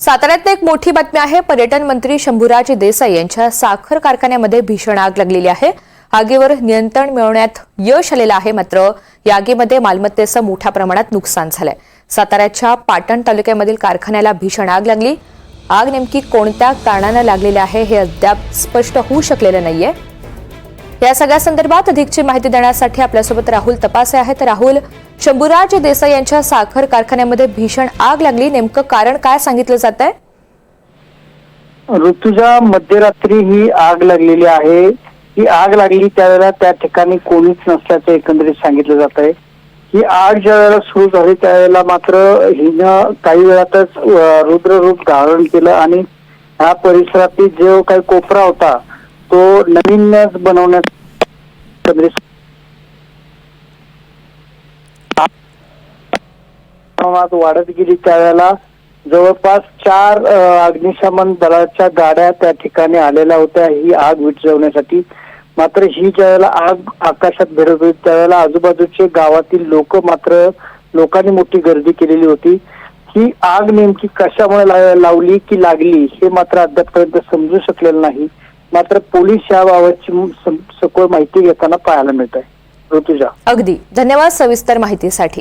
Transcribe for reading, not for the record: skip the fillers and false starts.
साताऱ्यात एक मोठी बातमी आहे। पर्यटन मंत्री शंभूराज देसाई यांच्या साखर कारखान्यामध्ये भीषण आग लागलेली आहे। आगीवर नियंत्रण मिळवण्यात यश आलेलं आहे, मात्र या आगीमध्ये मालमत्तेचं मोठ्या प्रमाणात नुकसान झालंय। साताऱ्याच्या पाटण तालुक्यामधील कारखान्याला भीषण आग लागली। आग नेमकी कोणत्या कारणाने लागलेली आहे हे अद्याप स्पष्ट होऊ शकलेलं नाहीये। या सगळ्या संदर्भात अधिकची माहिती देण्यासाठी आपल्यासोबत राहुल तपासे आहेत। राहुल, शंभूराज देसाई यांच्या साखर कारखान्यामध्ये भीषण आग लागली, नेमकं कारण काय सांगितलं जात आहे? ऋतुजा, मध्यरात्री ही आग लागलेली आहे। ही आग लागली त्यावेळेला त्या ठिकाणी कोणीच नसल्याचं एकंदरीत सांगितलं जात आहे। ही आग ज्या वेळेला सुरू झाली त्यावेळेला मात्र हिनं काही वेळातच रुद्र रूप धारण केलं आणि ह्या परिसरातील जो काही कोपरा होता तो नवीनच बनवण्यात वाढत गेली। त्यावेळेला जवळपास 4 अग्निशमन दलाच्या गाड्या त्या ठिकाणी आलेल्या होत्या ही आग विझवण्यासाठी। मात्र ही ज्यावेळेला आग आकाशात भिडत होती त्यावेळेला आजूबाजूचे गावातील लोकांनी मोठी गर्दी केलेली होती। ही आग नेमकी कशामुळे लावली की लागली हे मात्र अद्यापपर्यंत समजू शकलेलं नाही। मात्र पोलीस याबाबतची सखोल माहिती घेताना पाहायला मिळत आहे। ऋतुजा, अगदी धन्यवाद सविस्तर माहितीसाठी।